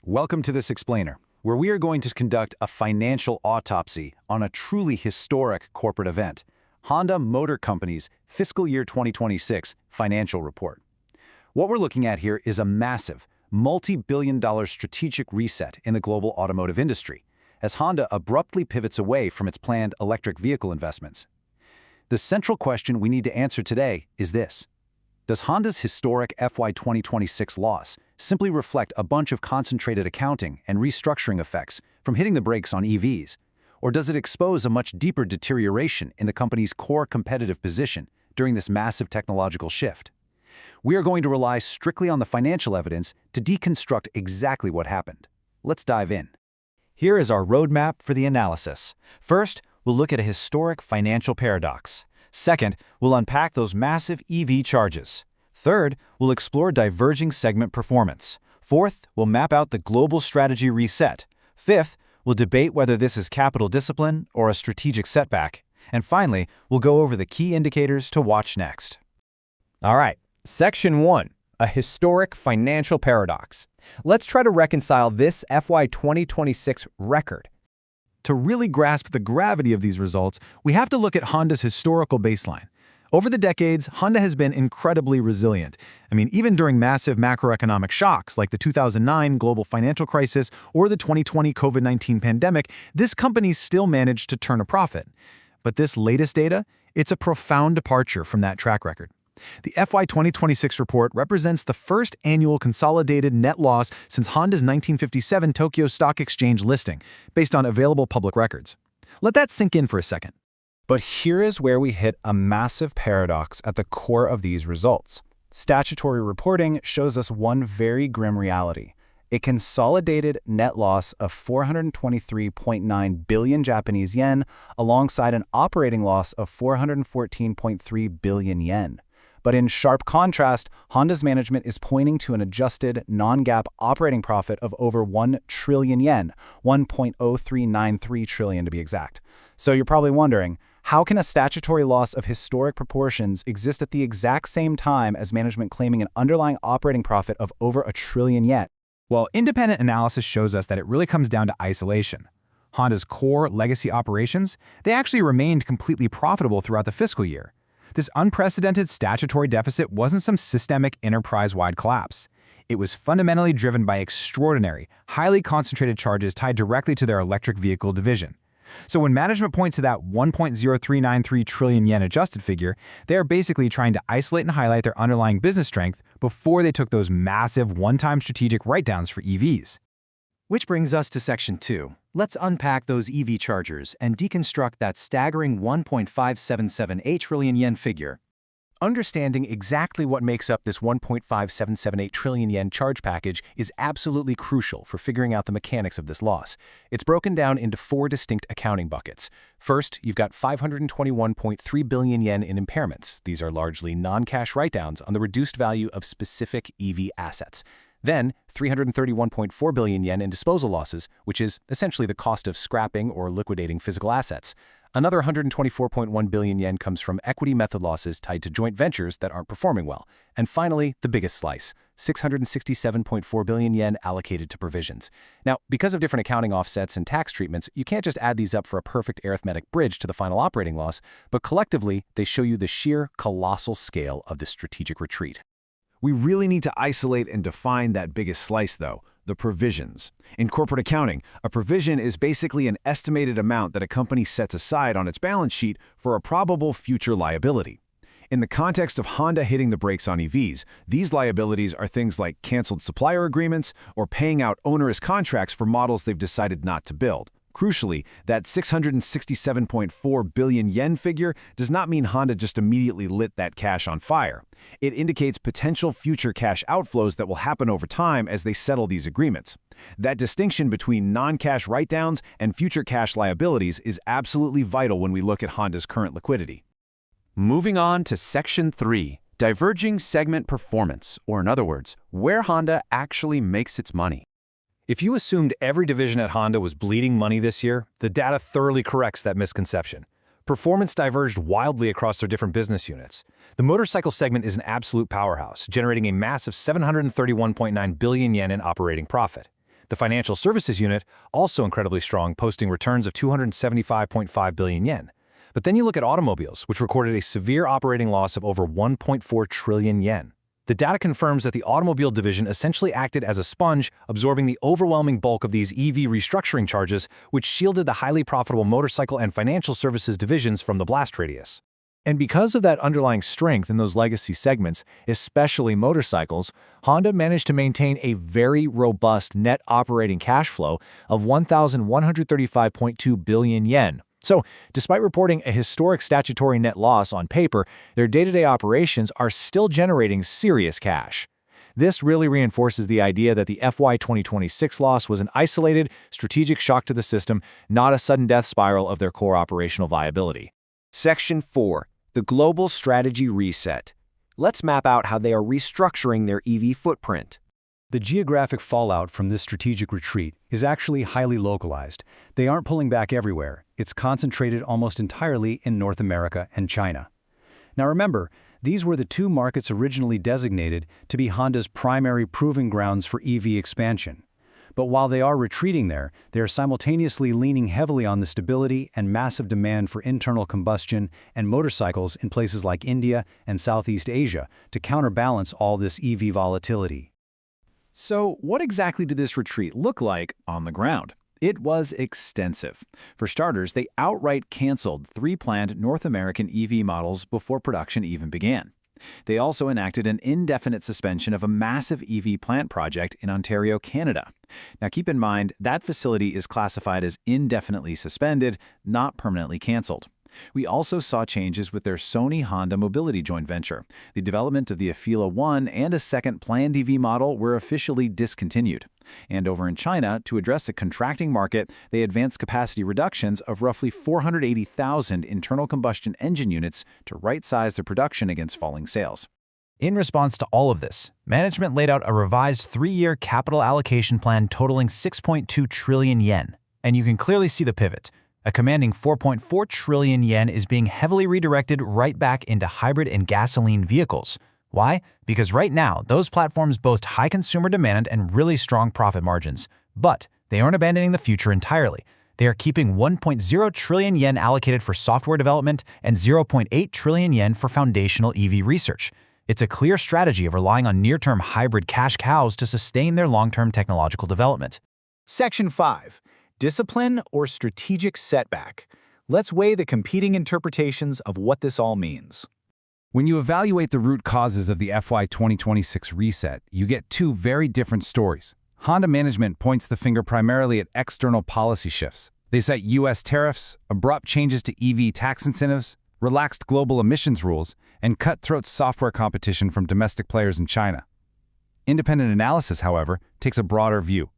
Welcome to this explainer, where we are going to conduct a financial autopsy on a truly historic corporate event, Honda Motor Company's fiscal year 2026 financial report. What we're looking at here is a massive, multi-billion-dollar strategic reset in the global automotive industry, as Honda abruptly pivots away from its planned electric vehicle investments. The central question we need to answer today is this: does Honda's historic FY 2026 loss simply reflect a bunch of concentrated accounting and restructuring effects from hitting the brakes on EVs? Or does it expose a much deeper deterioration in the company's core competitive position during this massive technological shift? We are going to rely strictly on the financial evidence to deconstruct exactly what happened. Let's dive in. Here is our roadmap for the analysis. First, we'll look at a historic financial paradox. Second, we'll unpack those massive EV charges. Third, we'll explore diverging segment performance. Fourth, we'll map out the global strategy reset. Fifth, we'll debate whether this is capital discipline or a strategic setback. And finally, we'll go over the key indicators to watch next. All right, Section 1, a historic financial paradox. Let's try to reconcile this FY 2026 record. To really grasp the gravity of these results, we have to look at Honda's historical baseline. Over the decades, Honda has been incredibly resilient. Even during massive macroeconomic shocks like the 2009 global financial crisis or the 2020 COVID-19 pandemic, this company still managed to turn a profit. But this latest data, it's a profound departure from that track record. The FY 2026 report represents the first annual consolidated net loss since Honda's 1957 Tokyo Stock Exchange listing, based on available public records. Let that sink in for a second. But here is where we hit a massive paradox at the core of these results. Statutory reporting shows us one very grim reality: a consolidated net loss of 423.9 billion Japanese yen alongside an operating loss of 414.3 billion yen. But in sharp contrast, Honda's management is pointing to an adjusted non-GAAP operating profit of over 1 trillion yen, 1.0393 trillion to be exact. So you're probably wondering, how can a statutory loss of historic proportions exist at the exact same time as management claiming an underlying operating profit of over 1 trillion yen? Well, independent analysis shows us that it really comes down to isolation. Honda's core legacy operations, they actually remained completely profitable throughout the fiscal year. This unprecedented statutory deficit wasn't some systemic enterprise-wide collapse. It was fundamentally driven by extraordinary, highly concentrated charges tied directly to their electric vehicle division. So when management points to that 1.0393 trillion yen adjusted figure, they are basically trying to isolate and highlight their underlying business strength before they took those massive one-time strategic write-downs for EVs. Which brings us to Section 2. Let's unpack those EV chargers and deconstruct that staggering 1.5778 trillion yen figure. Understanding exactly what makes up this 1.5778 trillion yen charge package is absolutely crucial for figuring out the mechanics of this loss. It's broken down into 4 distinct accounting buckets. First, you've got 521.3 billion yen in impairments. These are largely non-cash write-downs on the reduced value of specific EV assets. Then, 331.4 billion yen in disposal losses, which is essentially the cost of scrapping or liquidating physical assets. Another 124.1 billion yen comes from equity method losses tied to joint ventures that aren't performing well. And finally, the biggest slice, 667.4 billion yen allocated to provisions. Now, because of different accounting offsets and tax treatments, you can't just add these up for a perfect arithmetic bridge to the final operating loss, but collectively, they show you the sheer colossal scale of this strategic retreat. We really need to isolate and define that biggest slice, though, the provisions. In corporate accounting, a provision is basically an estimated amount that a company sets aside on its balance sheet for a probable future liability. In the context of Honda hitting the brakes on EVs, these liabilities are things like canceled supplier agreements or paying out onerous contracts for models they've decided not to build. Crucially, that 667.4 billion yen figure does not mean Honda just immediately lit that cash on fire. It indicates potential future cash outflows that will happen over time as they settle these agreements. That distinction between non-cash write-downs and future cash liabilities is absolutely vital when we look at Honda's current liquidity. Moving on to Section 3, diverging segment performance, or in other words, where Honda actually makes its money. If you assumed every division at Honda was bleeding money this year, the data thoroughly corrects that misconception. Performance diverged wildly across their different business units. The motorcycle segment is an absolute powerhouse, generating a massive 731.9 billion yen in operating profit. The financial services unit, also incredibly strong, posting returns of 275.5 billion yen. But then you look at automobiles, which recorded a severe operating loss of over 1.4 trillion yen. The data confirms that the automobile division essentially acted as a sponge, absorbing the overwhelming bulk of these EV restructuring charges, which shielded the highly profitable motorcycle and financial services divisions from the blast radius. And because of that underlying strength in those legacy segments, especially motorcycles, Honda managed to maintain a very robust net operating cash flow of 1,135.2 billion yen. So, despite reporting a historic statutory net loss on paper, their day-to-day operations are still generating serious cash. This really reinforces the idea that the FY 2026 loss was an isolated, strategic shock to the system, not a sudden death spiral of their core operational viability. Section 4. The Global Strategy Reset. Let's map out how they are restructuring their EV footprint. The geographic fallout from this strategic retreat is actually highly localized. They aren't pulling back everywhere. It's concentrated almost entirely in North America and China. Now remember, these were the two markets originally designated to be Honda's primary proving grounds for EV expansion. But while they are retreating there, they are simultaneously leaning heavily on the stability and massive demand for internal combustion and motorcycles in places like India and Southeast Asia to counterbalance all this EV volatility. So, what exactly did this retreat look like on the ground? It was extensive. For starters, they outright canceled 3 planned North American EV models before production even began. They also enacted an indefinite suspension of a massive EV plant project in Ontario, Canada. Now keep in mind, that facility is classified as indefinitely suspended, not permanently canceled. We also saw changes with their Sony-Honda mobility joint venture. The development of the Afeela 1 and a second planned EV model were officially discontinued. And over in China, to address a contracting market, they advanced capacity reductions of roughly 480,000 internal combustion engine units to right-size their production against falling sales. In response to all of this, management laid out a revised 3-year capital allocation plan totaling 6.2 trillion yen. And you can clearly see the pivot. A commanding 4.4 trillion yen is being heavily redirected right back into hybrid and gasoline vehicles. Why? Because right now, those platforms boast high consumer demand and really strong profit margins. But they aren't abandoning the future entirely. They are keeping 1.0 trillion yen allocated for software development and 0.8 trillion yen for foundational EV research. It's a clear strategy of relying on near-term hybrid cash cows to sustain their long-term technological development. Section 5. Discipline or strategic setback. Let's weigh the competing interpretations of what this all means. When you evaluate the root causes of the FY 2026 reset, you get two very different stories. Honda management points the finger primarily at external policy shifts. They cite U.S. tariffs, abrupt changes to EV tax incentives, relaxed global emissions rules, and cutthroat software competition from domestic players in China. Independent analysis, however, takes a broader view.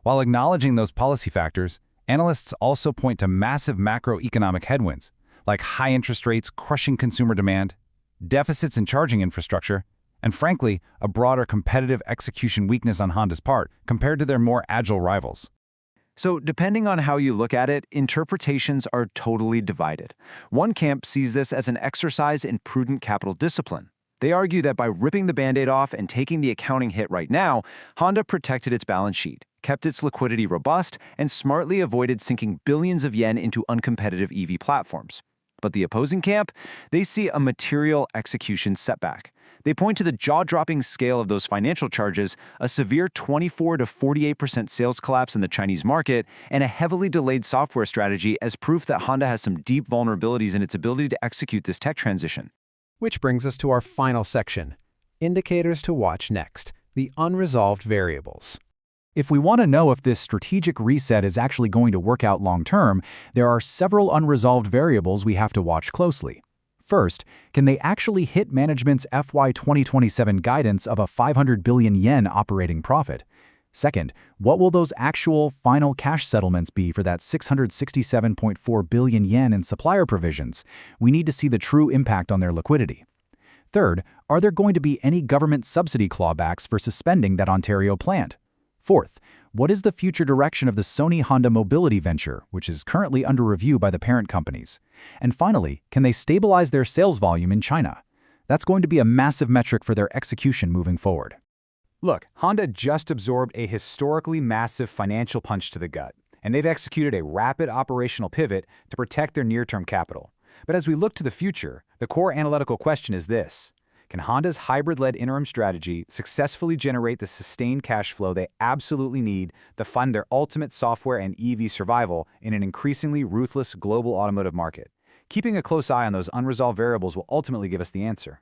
While acknowledging those policy factors, analysts also point to massive macroeconomic headwinds, like high interest rates crushing consumer demand, deficits in charging infrastructure, and frankly, a broader competitive execution weakness on Honda's part compared to their more agile rivals. So, depending on how you look at it, interpretations are totally divided. One camp sees this as an exercise in prudent capital discipline. They argue that by ripping the Band-Aid off and taking the accounting hit right now, Honda protected its balance sheet, kept its liquidity robust, and smartly avoided sinking billions of yen into uncompetitive EV platforms. But the opposing camp, they see a material execution setback. They point to the jaw-dropping scale of those financial charges, a severe 24 to 48% sales collapse in the Chinese market, and a heavily delayed software strategy as proof that Honda has some deep vulnerabilities in its ability to execute this tech transition. Which brings us to our final section, indicators to watch next, the unresolved variables. If we want to know if this strategic reset is actually going to work out long-term, there are several unresolved variables we have to watch closely. First, can they actually hit management's FY 2027 guidance of a 500 billion yen operating profit? Second, what will those actual final cash settlements be for that 667.4 billion yen in supplier provisions? We need to see the true impact on their liquidity. Third, are there going to be any government subsidy clawbacks for suspending that Ontario plant? Fourth, what is the future direction of the Sony-Honda mobility venture, which is currently under review by the parent companies? And finally, can they stabilize their sales volume in China? That's going to be a massive metric for their execution moving forward. Look, Honda just absorbed a historically massive financial punch to the gut, and they've executed a rapid operational pivot to protect their near-term capital. But as we look to the future, the core analytical question is this: can Honda's hybrid-led interim strategy successfully generate the sustained cash flow they absolutely need to fund their ultimate software and EV survival in an increasingly ruthless global automotive market? Keeping a close eye on those unresolved variables will ultimately give us the answer.